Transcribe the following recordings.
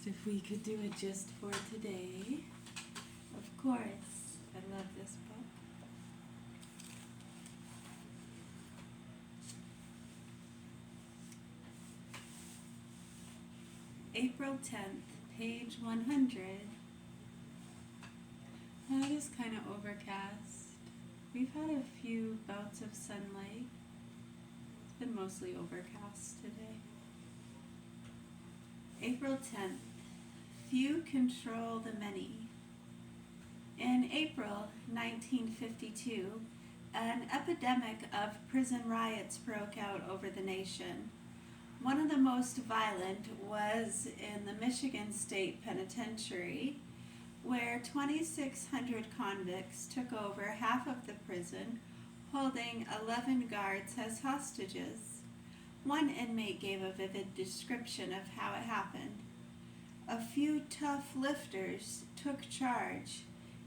If we could do it just for today. Of course, I love this book. April 10th, page 100. It is kind of overcast. We've had a few bouts of sunlight. It's been mostly overcast today. April 10th. Few control the many. In April 1952, an epidemic of prison riots broke out over the nation. One of the most violent was in the Michigan State Penitentiary, where 2,600 convicts took over half of the prison, holding 11 guards as hostages. One inmate gave a vivid description of how it happened. A few tough lifters took charge.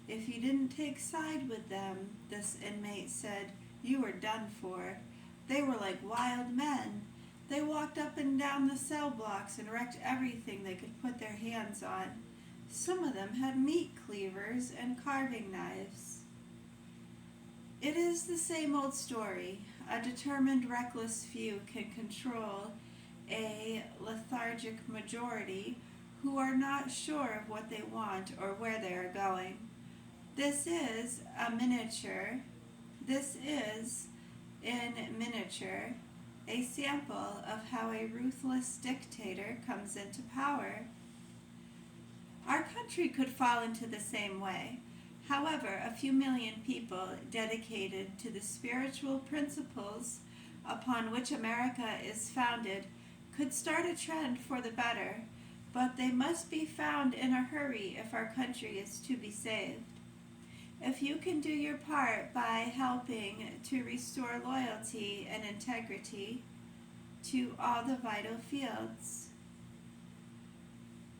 If you didn't take side with them, this inmate said, you were done for. They were like wild men. They walked up and down the cell blocks and wrecked everything they could put their hands on. Some of them had meat cleavers and carving knives. It is the same old story. A determined, reckless few can control a lethargic majority who are not sure of what they want or where they are going. This is, in miniature, a sample of how a ruthless dictator comes into power. Our country could fall into the same way. However, a few million people dedicated to the spiritual principles upon which America is founded could start a trend for the better, but they must be found in a hurry if our country is to be saved. If you can do your part by helping to restore loyalty and integrity to all the vital fields,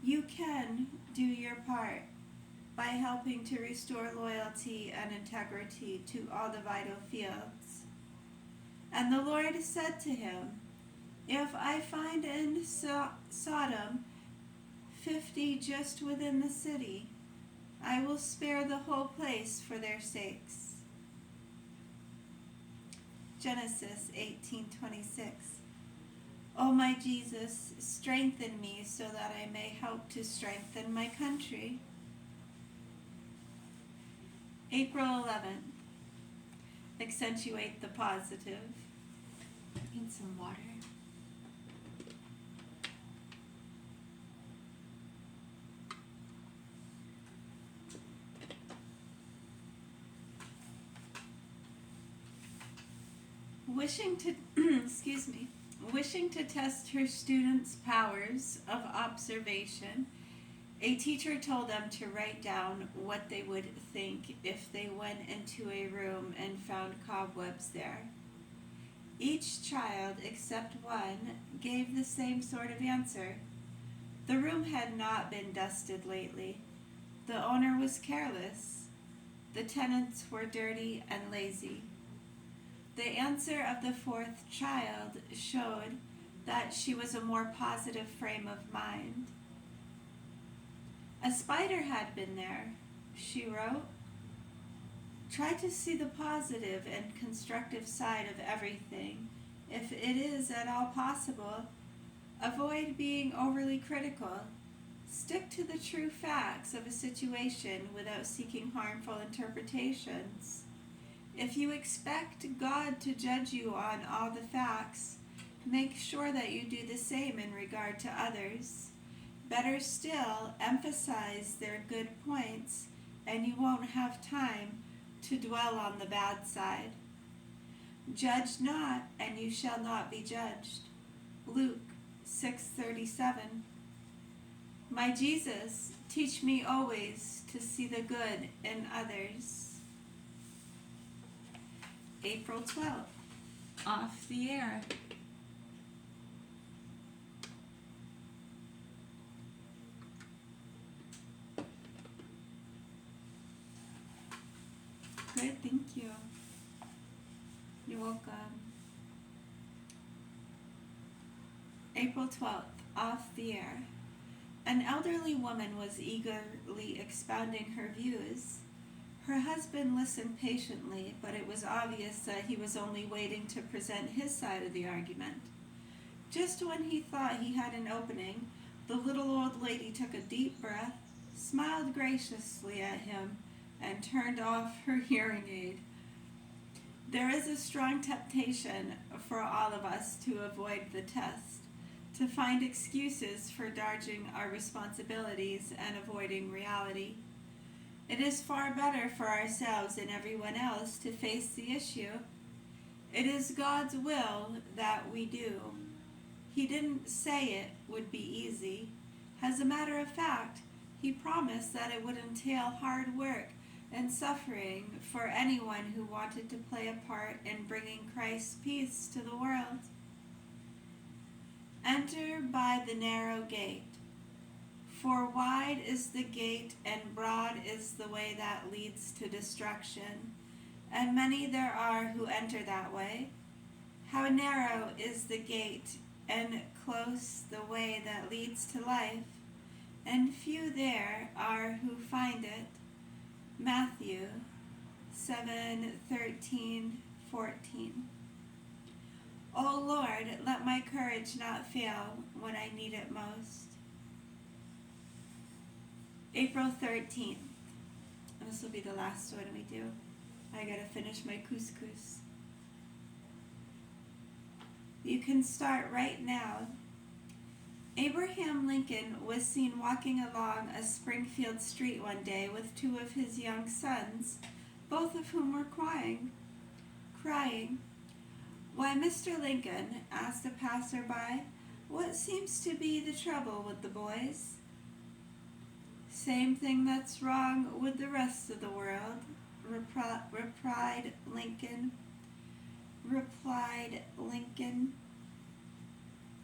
you can do your part by helping to restore loyalty and integrity to all the vital fields. And the Lord said to him, if I find in Sodom 50 just within the city, I will spare the whole place for their sakes. Genesis 18:26. O my Jesus, strengthen me so that I may help to strengthen my country. April 11th. Accentuate the positive. I need some water. Wishing to test her students' powers of observation, a teacher told them to write down what they would think if they went into a room and found cobwebs there. Each child, except one, gave the same sort of answer. The room had not been dusted lately. The owner was careless. The tenants were dirty and lazy. The answer of the fourth child showed that she was a more positive frame of mind. A spider had been there, she wrote. Try to see the positive and constructive side of everything, if it is at all possible. Avoid being overly critical. Stick to the true facts of a situation without seeking harmful interpretations. If you expect God to judge you on all the facts, make sure that you do the same in regard to others. Better still, emphasize their good points, and you won't have time to dwell on the bad side. Judge not, and you shall not be judged. Luke 6:37. My Jesus, teach me always to see the good in others. April 12th. Off the air. Good, thank you. You're welcome. April 12th. Off the air. An elderly woman was eagerly expounding her views. Her husband listened patiently, but it was obvious that he was only waiting to present his side of the argument. Just when he thought he had an opening, the little old lady took a deep breath, smiled graciously at him, and turned off her hearing aid. There is a strong temptation for all of us to avoid the test, to find excuses for dodging our responsibilities and avoiding reality. It is far better for ourselves and everyone else to face the issue. It is God's will that we do. He didn't say it would be easy. As a matter of fact, He promised that it would entail hard work and suffering for anyone who wanted to play a part in bringing Christ's peace to the world. Enter by the narrow gate. For wide is the gate and broad is the way that leads to destruction, and many there are who enter that way. How narrow is the gate and close the way that leads to life, and few there are who find it. Matthew 7:13-14. O Lord, let my courage not fail when I need it most. April 13th. And this will be the last one we do. I gotta finish my couscous. You can start right now. Abraham Lincoln was seen walking along a Springfield street one day with two of his young sons, both of whom were crying. Why, Mr. Lincoln, asked a passerby, what seems to be the trouble with the boys? Same thing that's wrong with the rest of the world, replied Lincoln.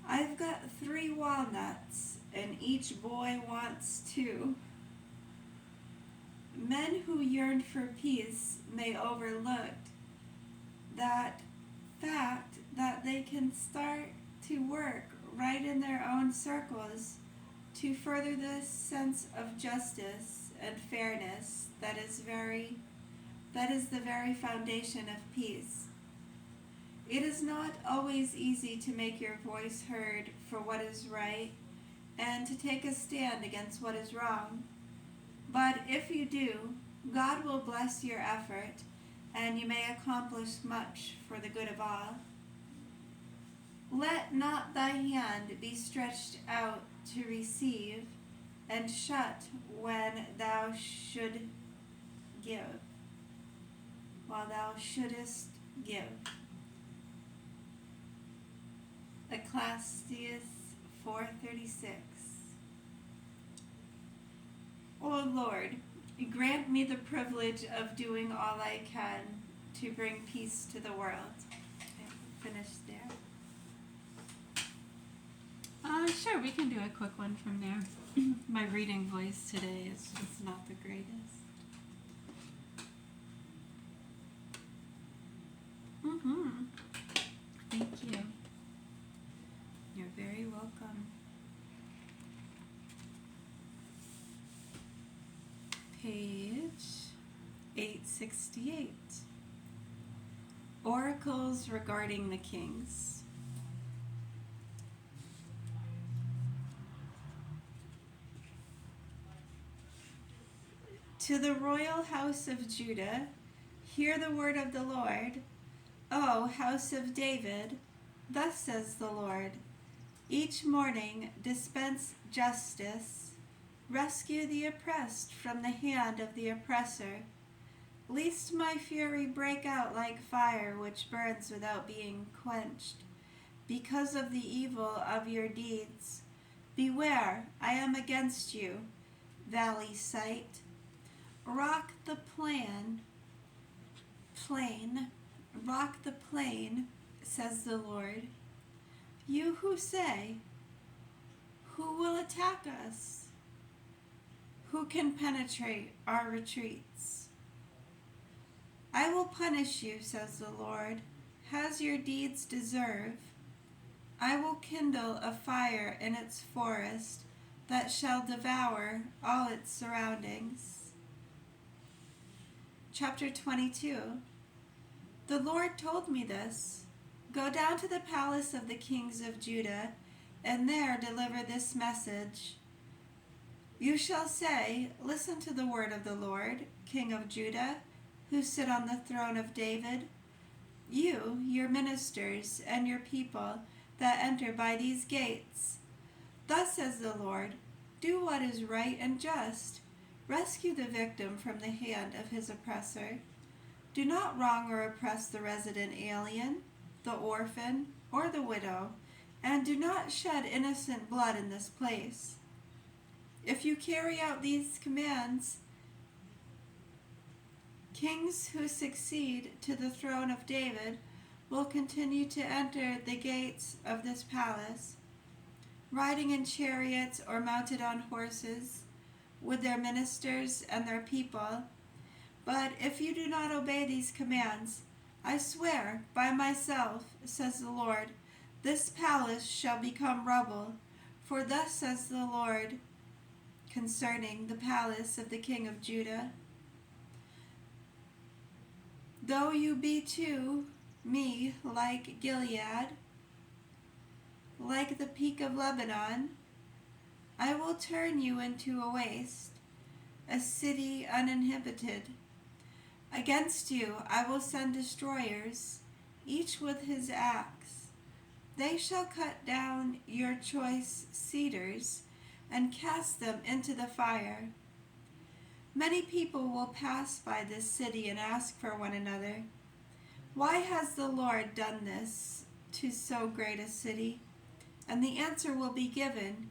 I've got 3 walnuts, and each boy wants 2. Men who yearn for peace may overlook that fact that they can start to work right in their own circles to further this sense of justice and fairness that is the very foundation of peace. It is not always easy to make your voice heard for what is right and to take a stand against what is wrong. But if you do, God will bless your effort, and you may accomplish much for the good of all. Let not thy hand be stretched out to receive, and shut when thou shouldst give, while thou shouldest give. Ecclesiastes 4:36. O Lord, grant me the privilege of doing all I can to bring peace to the world. Okay, finished there. Sure, we can do a quick one from there. My reading voice today is just not the greatest. Thank you. You're very welcome. Page 868. Oracles regarding the kings. To the royal house of Judah, hear the word of the Lord. O house of David, thus says the Lord, each morning dispense justice, rescue the oppressed from the hand of the oppressor, lest my fury break out like fire which burns without being quenched. Because of the evil of your deeds, beware, I am against you, valley site. Rock the plain, says the Lord. You who say, who will attack us? Who can penetrate our retreats? I will punish you, says the Lord, as your deeds deserve. I will kindle a fire in its forest that shall devour all its surroundings. Chapter 22. The Lord told me this. Go down to the palace of the kings of Judah, and there deliver this message. You shall say, listen to the word of the Lord, King of Judah, who sit on the throne of David. You, your ministers, and your people that enter by these gates. Thus says the Lord, do what is right and just. Rescue the victim from the hand of his oppressor. Do not wrong or oppress the resident alien, the orphan, or the widow, and do not shed innocent blood in this place. If you carry out these commands, kings who succeed to the throne of David will continue to enter the gates of this palace, riding in chariots or mounted on horses, with their ministers and their people. But if you do not obey these commands, I swear by myself, says the Lord, this palace shall become rubble. For thus says the Lord concerning the palace of the king of Judah. Though you be to me like Gilead, like the peak of Lebanon, I will turn you into a waste, a city uninhabited. Against you I will send destroyers, each with his axe. They shall cut down your choice cedars and cast them into the fire. Many people will pass by this city and ask for one another, why has the Lord done this to so great a city? And the answer will be given,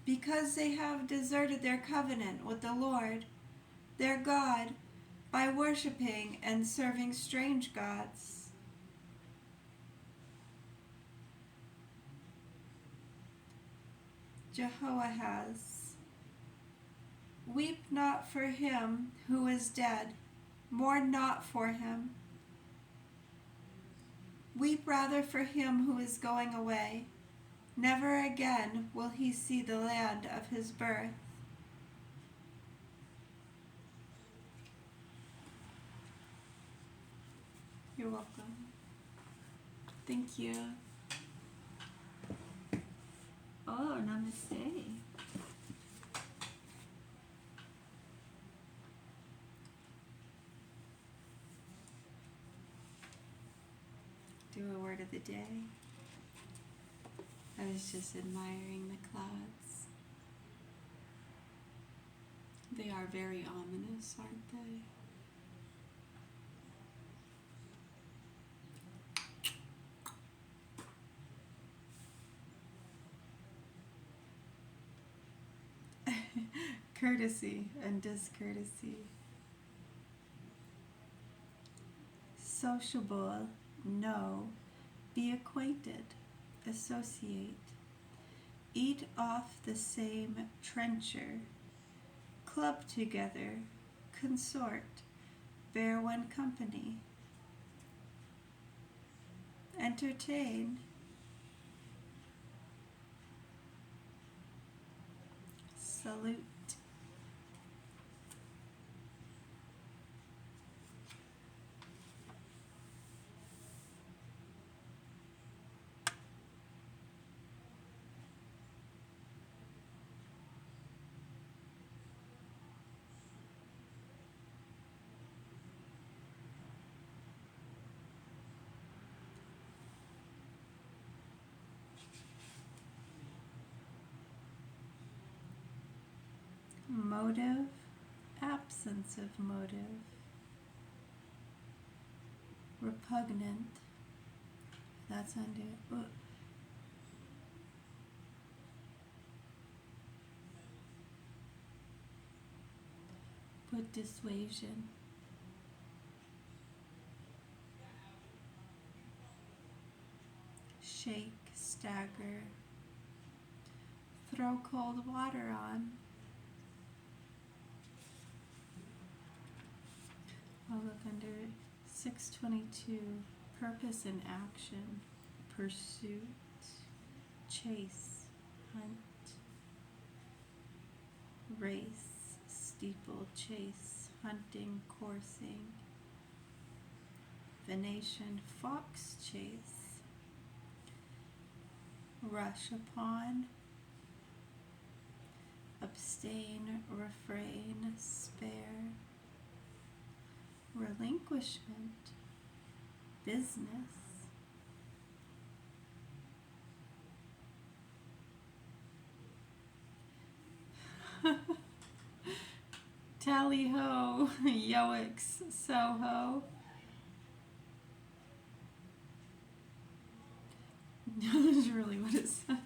because they have deserted their covenant with the Lord, their God, by worshiping and serving strange gods. Jehoahaz. Weep not for him who is dead, mourn not for him. Weep rather for him who is going away. Never again will he see the land of his birth. You're welcome. Thank you. Oh, namaste. Do a word of the day. I was just admiring the clouds. They are very ominous, aren't they? Courtesy and discourtesy. Sociable, no. Be acquainted, associate. Eat off the same trencher. Club together, consort, bear one company. Entertain. Salute. Motive, absence of motive. Repugnant, that's under. Put dissuasion. Shake, stagger. Throw cold water on. I'll look under 622, purpose and action, pursuit, chase, hunt. race, steeplechase, hunting, coursing, Venetian fox chase, rush upon, abstain, refrain, spare, relinquishment, business, tally ho, yoicks, soho. That's really what it said.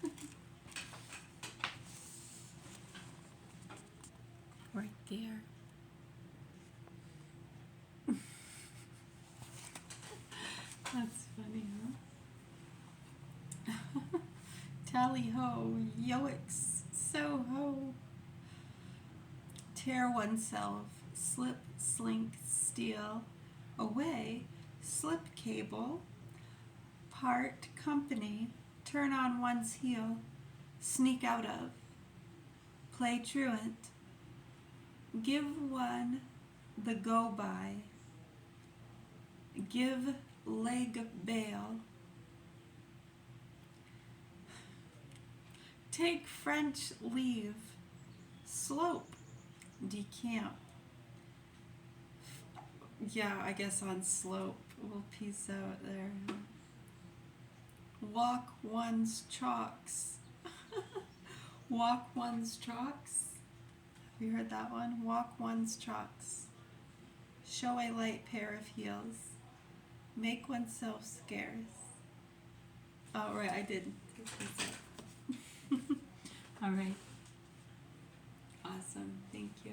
Right there. That's funny, huh? Tally ho, yoicks, soho. Tear oneself, slip, slink, steal, away, slip cable, part company, turn on one's heel, sneak out of, play truant, give one the go by, give leg bail, take French leave, slope, decamp. Yeah, I guess on slope. We'll piece out there. Walk one's chalks. Walk one's chalks. Have you heard that one? Walk one's chalks. Show a light pair of heels. Make oneself scarce. Oh, right, I did. All right. Awesome. Thank you.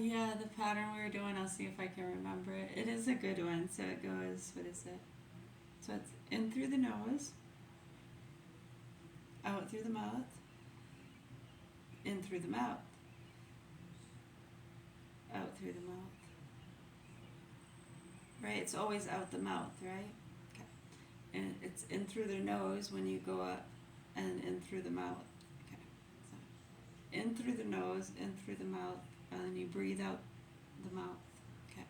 Yeah, the pattern we were doing, I'll see if I can remember it. It is a good one. So it goes, what is it? So it's in through the nose, out through the mouth, in through the mouth, out through the mouth. Right? It's always out the mouth, right? Okay. And it's in through the nose when you go up, and in through the mouth. Okay. So in through the nose, in through the mouth, and then you breathe out the mouth. Okay.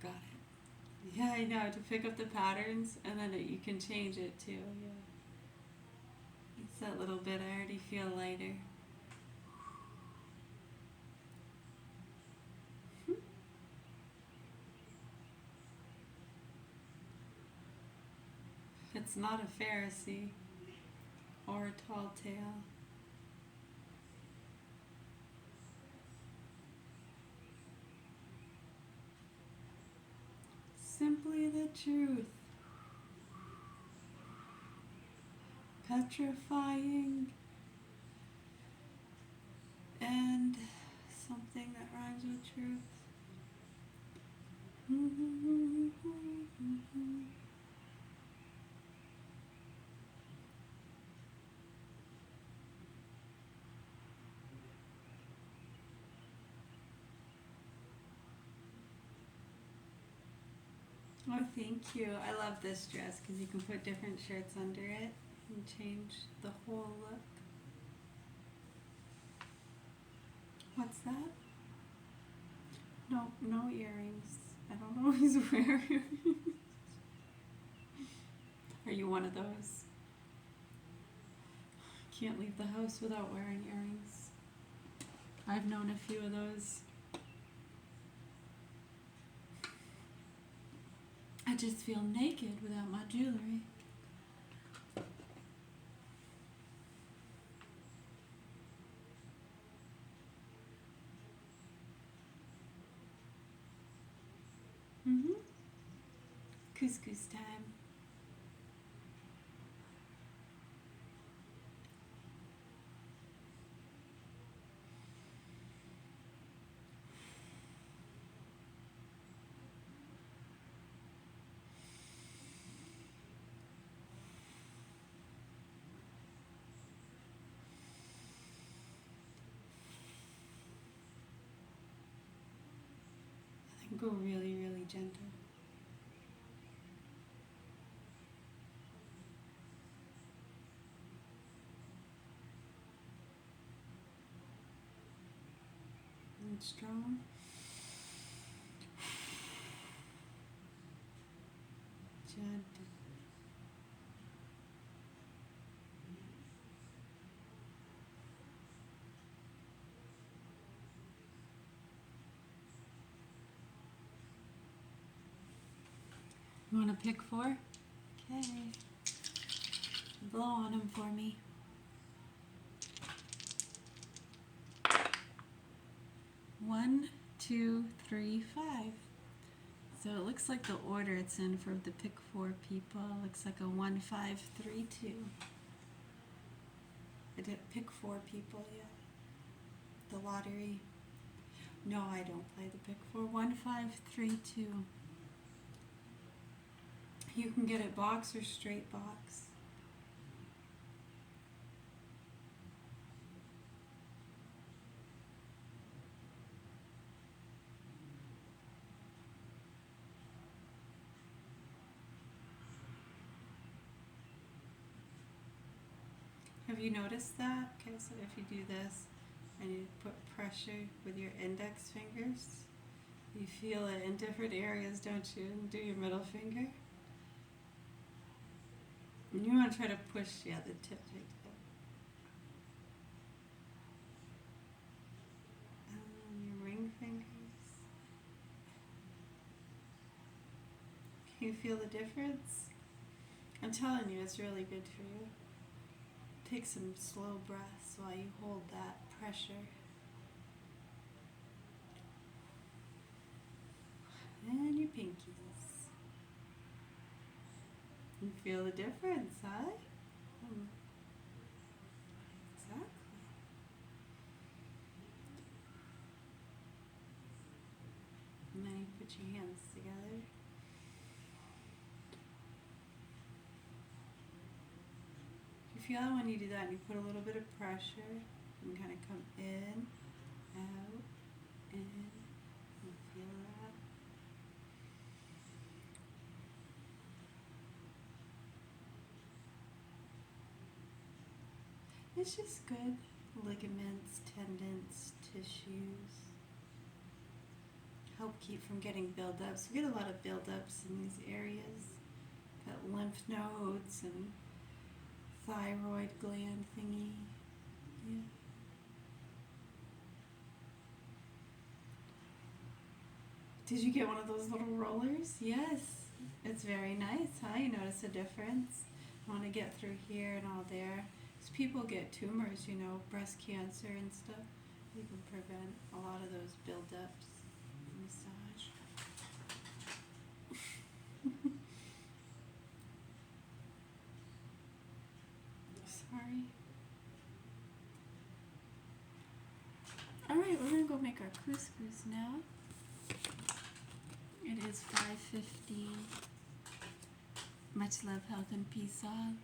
Got it. Yeah, I know, to pick up the patterns, and then you can change it too. Yeah. It's that little bit, I already feel lighter. It's not a Pharisee or a tall tale. Simply the truth. Petrifying and something that rhymes with truth. Oh, thank you. I love this dress because you can put different shirts under it and change the whole look. What's that? No, no earrings. I don't always wear earrings. Are you one of those? Can't leave the house without wearing earrings. I've known a few of those. I just feel naked without my jewelry. Couscous time. Go really, really gentle. And strong. Gentle. You want to pick 4? Okay. Blow on them for me. 1, 2, 3, 5. So it looks like the order it's in for the pick 4 people looks like a 1, 5, 3, 2. I did pick 4 people, yeah. The lottery. No, I don't play the pick 4. 1, 5, 3, 2. You can get it box or straight box. Have you noticed that? Okay, so if you do this and you put pressure with your index fingers, you feel it in different areas, don't you? And do your middle finger. And you want to try to push, yeah, the tip right there. Your ring fingers. Can you feel the difference? I'm telling you, it's really good for you. Take some slow breaths while you hold that pressure. And your pinkies. You feel the difference, huh? Exactly. And then you put your hands together. You feel it when you do that, and you put a little bit of pressure, and kind of come in, out, in, and feel that. It's just good. Ligaments, tendons, tissues. Help keep from getting buildups. We get a lot of buildups in these areas. Got lymph nodes and thyroid gland thingy. Yeah. Did you get one of those little rollers? Yes. It's very nice, huh? You notice a difference? I want to get through here and all there. Because people get tumors, you know, breast cancer and stuff. You can prevent a lot of those buildups. Massage. Sorry. Alright, we're going to go make our couscous now. It is 5:15. Much love, health, and peace all.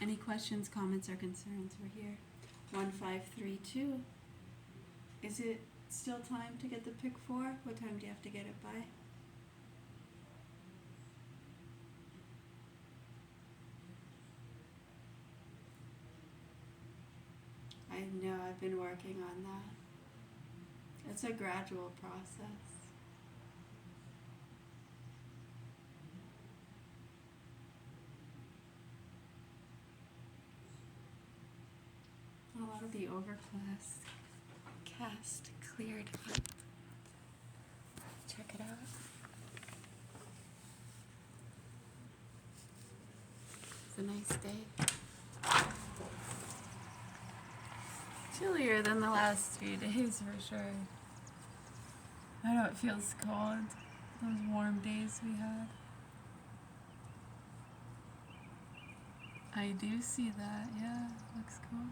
Any questions, comments, or concerns? We're here. 1532. Is it still time to get the pick 4? What time do you have to get it by? I know, I've been working on that. It's a gradual process. A lot of the overcast cast cleared up. Check it out. It's a nice day. Chillier than the last few days for sure. I know it feels cold. Those warm days we had. I do see that, yeah, looks cool.